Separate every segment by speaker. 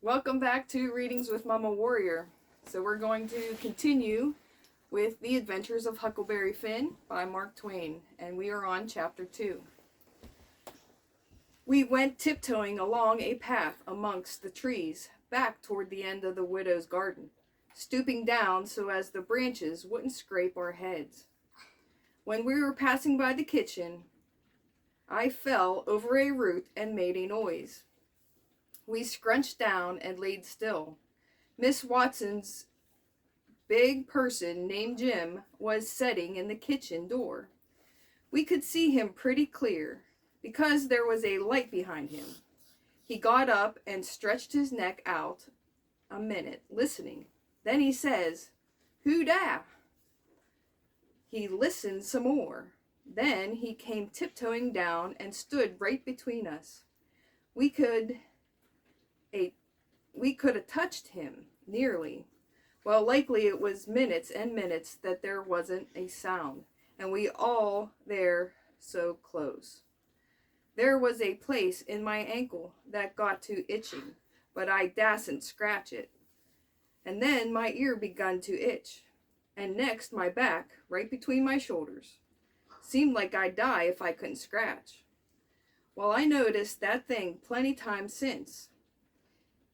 Speaker 1: Welcome back to Readings with Mama Warrior. So we're going to continue with The Adventures of Huckleberry Finn by Mark Twain, and we are on chapter 2. We went tiptoeing along a path amongst the trees, back toward the end of the widow's garden, stooping down so as the branches wouldn't scrape our heads. When we were passing by the kitchen, I fell over a root and made a noise. We scrunched down and laid still. Miss Watson's big person named Jim was sitting in the kitchen door. We could see him pretty clear because there was a light behind him. He got up and stretched his neck out a minute, listening. Then he says, "Who da?" He listened some more. Then he came tiptoeing down and stood right between us. We could have touched him, nearly. Well, likely it was minutes and minutes that there wasn't a sound, and we all there so close. There was a place in my ankle that got to itching, but I dasn't scratch it. And then my ear begun to itch, and next my back, right between my shoulders. Seemed like I'd die if I couldn't scratch. Well, I noticed that thing plenty times since.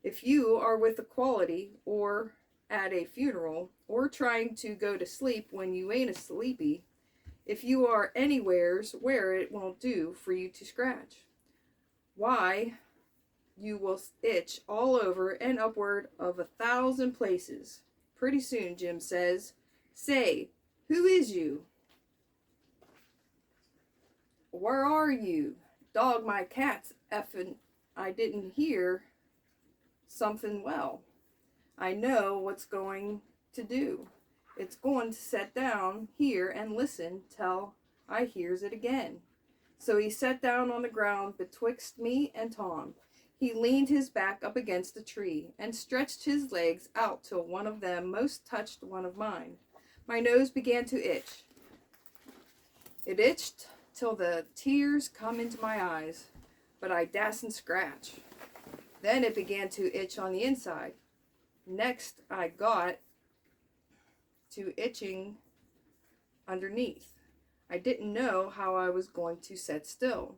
Speaker 1: If you are with a quality, or at a funeral, or trying to go to sleep when you ain't a sleepy, if you are anywheres where it won't do for you to scratch, why, you will itch all over and upward of 1,000 places. Pretty soon, Jim says, "Say, who is you? Where are you? Dog, my cat's effing, I didn't hear something well. I know what's going to do. It's going to set down here and listen till I hears it again." So he sat down on the ground betwixt me and Tom. He leaned his back up against a tree and stretched his legs out till one of them most touched one of mine. My nose began to itch. It itched till the tears come into my eyes, but I dasn't scratch. Then it began to itch on the inside. Next, I got to itching underneath. I didn't know how I was going to sit still.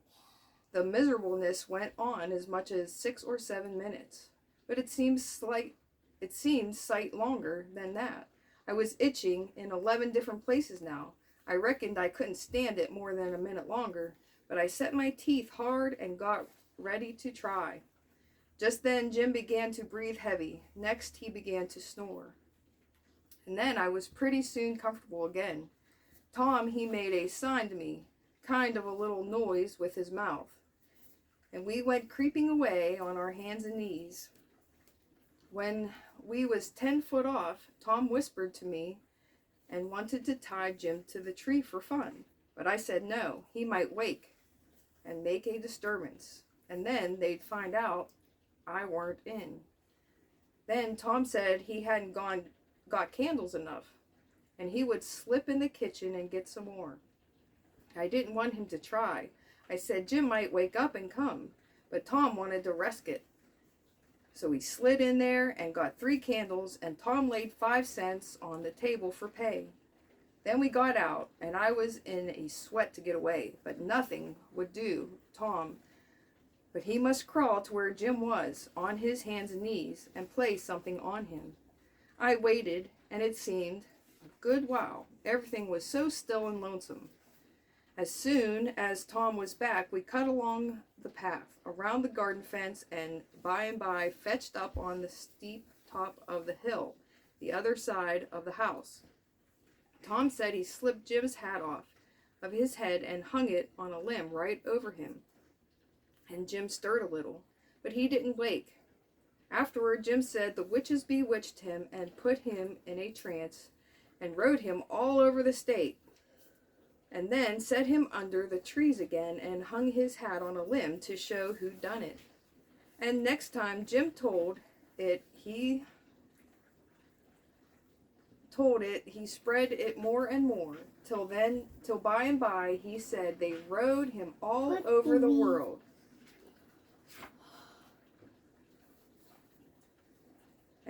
Speaker 1: The miserableness went on as much as 6 or 7 minutes, but it seemed sight longer than that. I was itching in 11 different places now. I reckoned I couldn't stand it more than a minute longer, but I set my teeth hard and got ready to try. Just then Jim began to breathe heavy. Next he began to snore. And then I was pretty soon comfortable again. Tom, he made a sign to me, kind of a little noise with his mouth. And we went creeping away on our hands and knees. When we was 10 foot off, Tom whispered to me and wanted to tie Jim to the tree for fun. But I said no, he might wake and make a disturbance, and then they'd find out I weren't in. Then Tom said he hadn't got candles enough, and he would slip in the kitchen and get some more. I didn't want him to try. I said Jim might wake up and come, but Tom wanted to risk it. So he slid in there and got 3 candles, and Tom laid 5 cents on the table for pay. Then we got out, and I was in a sweat to get away, but nothing would do Tom. But he must crawl to where Jim was, on his hands and knees, and place something on him. I waited, and it seemed a good while. Everything was so still and lonesome. As soon as Tom was back, we cut along the path, around the garden fence, and by fetched up on the steep top of the hill, the other side of the house. Tom said he slipped Jim's hat off of his head and hung it on a limb right over him. And Jim stirred a little, but he didn't wake. Afterward, Jim said the witches bewitched him and put him in a trance and rode him all over the state, and then set him under the trees again and hung his hat on a limb to show who'd done it. And next time Jim told it, he spread it more and more, till by and by he said they rode him all over the world.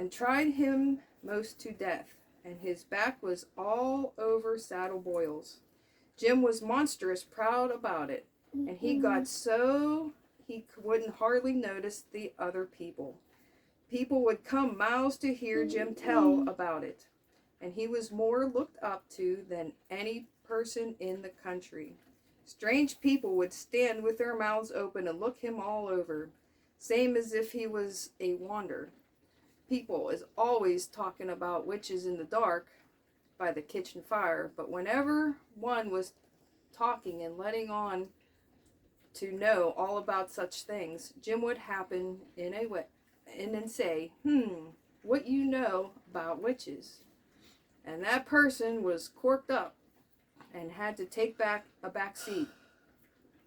Speaker 1: and tried him most to death, and his back was all over saddle boils. Jim was monstrous proud about it, and he got so he wouldn't hardly notice the other people. People would come miles to hear Jim tell about it, and he was more looked up to than any person in the country. Strange people would stand with their mouths open and look him all over, same as if he was a wonder. People is always talking about witches in the dark by the kitchen fire, but whenever one was talking and letting on to know all about such things, Jim would happen in and say, what you know about witches? And that person was corked up and had to take back a back seat.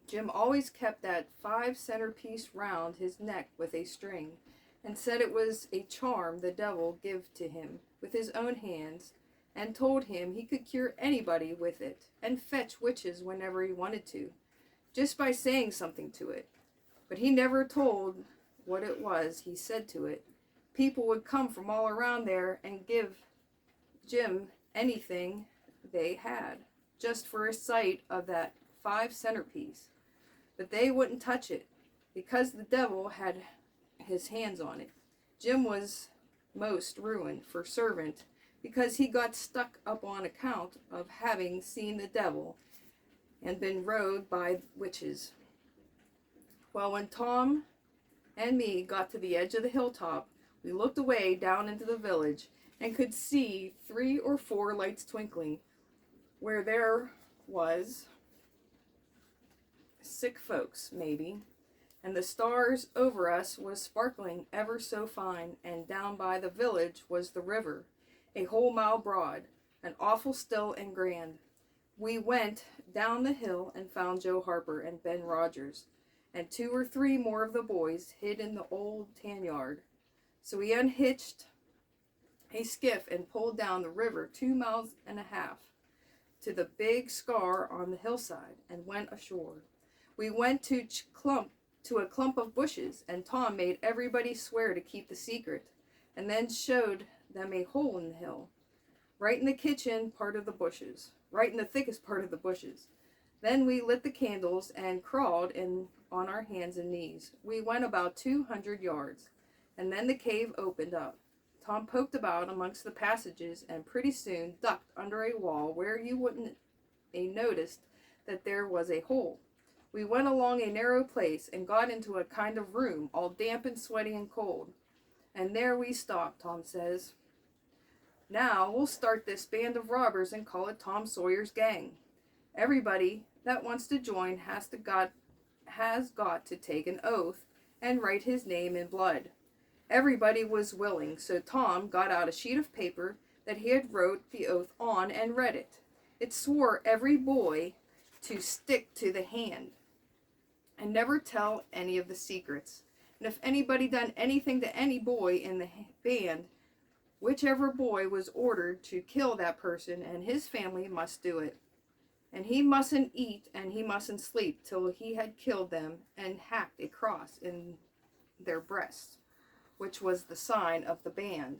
Speaker 1: Jim always kept that 5-center piece round his neck with a string, and said it was a charm the devil give to him with his own hands, and told him he could cure anybody with it, and fetch witches whenever he wanted to, just by saying something to it. But he never told what it was he said to it. People would come from all around there and give Jim anything they had, just for a sight of that 5-center piece. But they wouldn't touch it, because the devil had his hands on it. Jim was most ruined for servant, because he got stuck up on account of having seen the devil and been rode by witches. Well, when Tom and me got to the edge of the hilltop, we looked away down into the village and could see 3 or 4 lights twinkling, where there was sick folks, maybe, and the stars over us was sparkling ever so fine, and down by the village was the river, a whole mile broad, and awful still and grand. We went down the hill and found Joe Harper and Ben Rogers, and 2 or 3 more of the boys hid in the old tan yard. So we unhitched a skiff and pulled down the river 2.5 miles to the big scar on the hillside and went ashore. We went to a clump of bushes, and Tom made everybody swear to keep the secret, and then showed them a hole in the hill, right in the thickest part of the bushes. Then we lit the candles and crawled in on our hands and knees. We went about 200 yards, and then the cave opened up. Tom poked about amongst the passages and pretty soon ducked under a wall where you wouldn't noticed that there was a hole. We went along a narrow place and got into a kind of room, all damp and sweaty and cold. And there we stopped, Tom says. Now we'll start this band of robbers and call it Tom Sawyer's Gang. Everybody that wants to join has got to take an oath and write his name in blood. Everybody was willing, so Tom got out a sheet of paper that he had wrote the oath on and read it. It swore every boy to stick to the hand and never tell any of the secrets. And if anybody done anything to any boy in the band, whichever boy was ordered to kill that person and his family must do it. And he mustn't eat and he mustn't sleep till he had killed them and hacked a cross in their breasts, which was the sign of the band.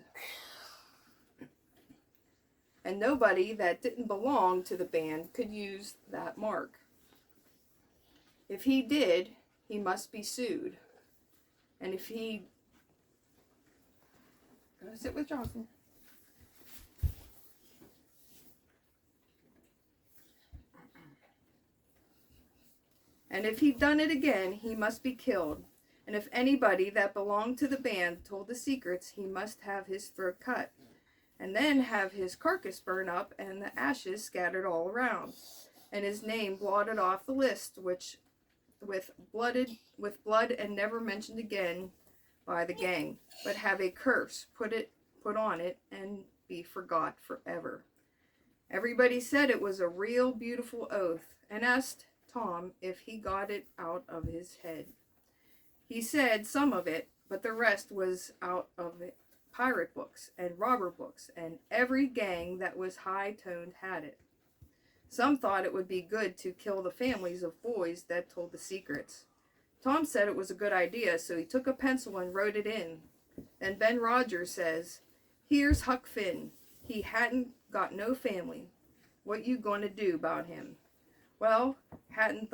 Speaker 1: And nobody that didn't belong to the band could use that mark. If he did, he must be sued. And if he... Go sit with Johnson. And if he'd done it again, he must be killed. And if anybody that belonged to the band told the secrets, he must have his throat cut, and then have his carcass burned up and the ashes scattered all around, and his name blotted off the list, which with blood and never mentioned again by the gang, but have a curse put on it and be forgot forever. Everybody said it was a real beautiful oath, and asked Tom if he got it out of his head. He said some of it, but the rest was out of it. Pirate books and robber books, and every gang that was high-toned had it. Some thought it would be good to kill the families of boys that told the secrets. Tom said it was a good idea, so he took a pencil and wrote it in. Then Ben Rogers says, "Here's Huck Finn. He hadn't got no family. What you going to do about him?" "Well, hadn't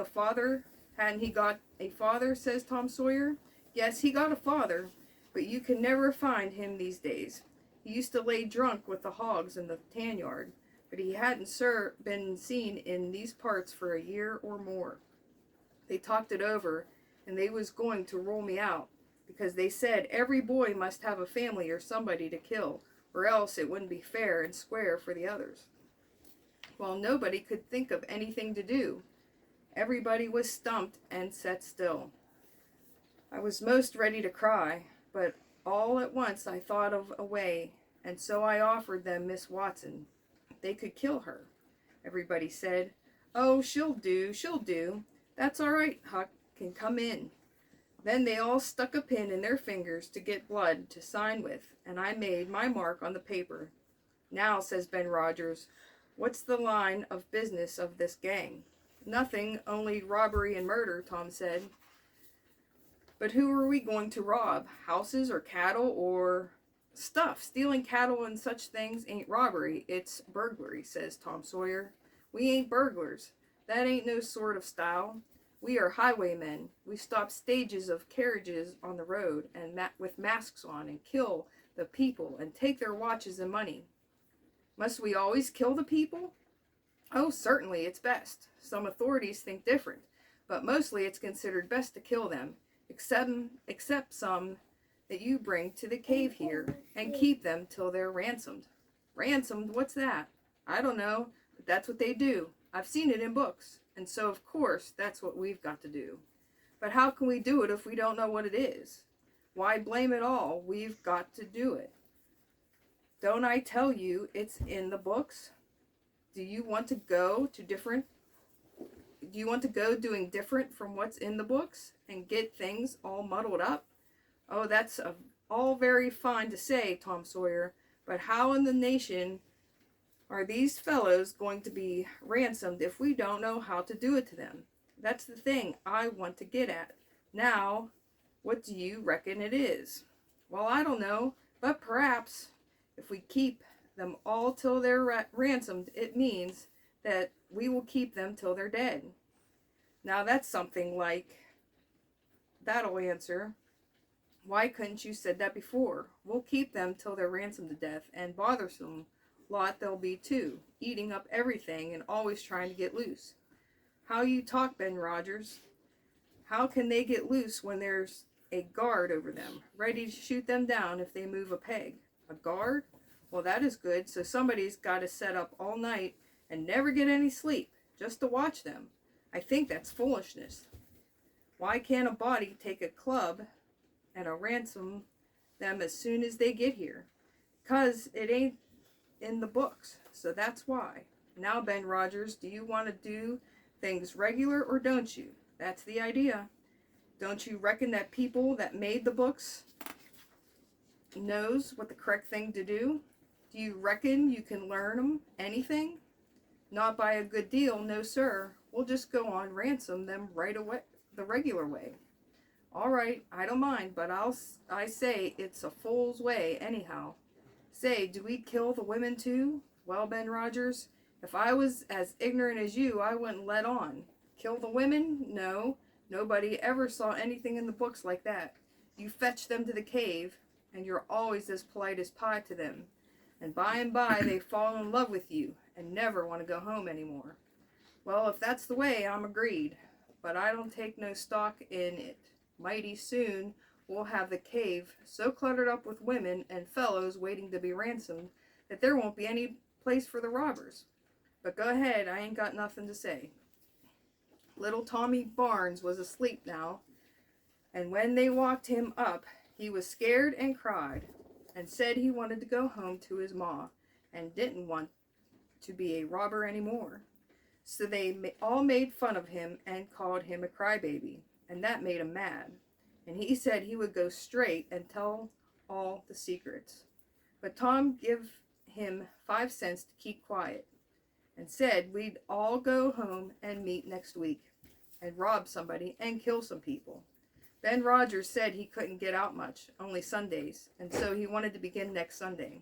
Speaker 1: he got a father?" says Tom Sawyer. "Yes, he got a father, but you can never find him these days. He used to lay drunk with the hogs in the tan yard, but he hadn't been seen in these parts for a year or more. They talked it over, and they was going to roll me out, because they said every boy must have a family or somebody to kill, or else it wouldn't be fair and square for the others. Well, nobody could think of anything to do. Everybody was stumped and sat still. I was most ready to cry, but all at once I thought of a way, and so I offered them Miss Watson. They could kill her. Everybody said, 'Oh, she'll do, she'll do. That's all right, Huck can come in.' Then they all stuck a pin in their fingers to get blood to sign with, and I made my mark on the paper. 'Now,' says Ben Rogers, 'what's the line of business of this gang?' 'Nothing, only robbery and murder,' Tom said. 'But who are we going to rob? Houses or cattle or—' 'Stuff. Stealing cattle and such things ain't robbery, it's burglary,' says Tom Sawyer. 'We ain't burglars. That ain't no sort of style. We are highwaymen. We stop stages of carriages on the road and with masks on and kill the people and take their watches and money.' 'Must we always kill the people?' 'Oh, certainly, it's best. Some authorities think different, but mostly it's considered best to kill them, except some that you bring to the cave here, and keep them till they're ransomed.' 'Ransomed? What's that?' 'I don't know, but that's what they do. I've seen it in books, and so of course that's what we've got to do. But how can we do it if we don't know what it is?' 'Why, blame it all, we've got to do it. Don't I tell you it's in the books? Do you want to go doing different from what's in the books and get things all muddled up?' 'Oh, that's all very fine to say, Tom Sawyer, but how in the nation are these fellows going to be ransomed if we don't know how to do it to them? That's the thing I want to get at. Now, what do you reckon it is?' 'Well, I don't know, but perhaps if we keep them all till they're ransomed, it means that we will keep them till they're dead.' 'Now that's something like. That'll answer. Why couldn't you said that before? We'll keep them till they're ransomed to death, and bothersome lot they'll be too, eating up everything and always trying to get loose.' 'How you talk, Ben Rogers. How can they get loose when there's a guard over them, ready to shoot them down if they move a peg?' 'A guard? Well, that is good, so somebody's got to set up all night and never get any sleep, just to watch them. I think that's foolishness. Why can't a body take a club and ransom them as soon as they get here?' 'Cause it ain't in the books, so that's why. Now, Ben Rogers, do you want to do things regular or don't you? That's the idea. Don't you reckon that people that made the books knows what the correct thing to do? Do you reckon you can learn 'em anything?' 'Not by a good deal, no sir. We'll just go on ransom them right away, the regular way.' 'All right, I don't mind, but I say it's a fool's way anyhow. Say, do we kill the women too?' 'Well, Ben Rogers, if I was as ignorant as you, I wouldn't let on. Kill the women? No, nobody ever saw anything in the books like that. You fetch them to the cave, and you're always as polite as pie to them, and by they fall in love with you and never want to go home anymore.' 'Well, if that's the way, I'm agreed, but I don't take no stock in it. Mighty soon we'll have the cave so cluttered up with women and fellows waiting to be ransomed that there won't be any place for the robbers. But go ahead, I ain't got nothing to say.' Little Tommy Barnes was asleep now, and when they walked him up, he was scared and cried, and said he wanted to go home to his ma, and didn't want to be a robber any more. So they all made fun of him and called him a crybaby, and that made him mad. And he said he would go straight and tell all the secrets. But Tom give him 5 cents to keep quiet, and said we'd all go home and meet next week, and rob somebody and kill some people. Then Roger said he couldn't get out much, only Sundays, and so he wanted to begin next Sunday.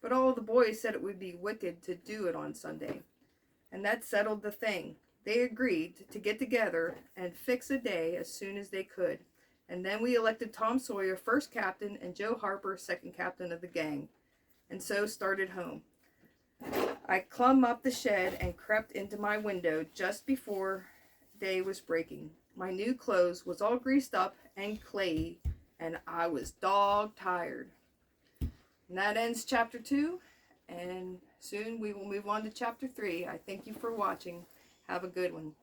Speaker 1: But all the boys said it would be wicked to do it on Sunday, and that settled the thing. They agreed to get together and fix a day as soon as they could, and then we elected Tom Sawyer first captain and Joe Harper second captain of the gang, and so started home. I clumb up the shed and crept into my window just before day was breaking. My new clothes was all greased up and clayey, and I was dog tired. And that ends chapter 2, and soon we will move on to chapter 3. I thank you for watching. Have a good one.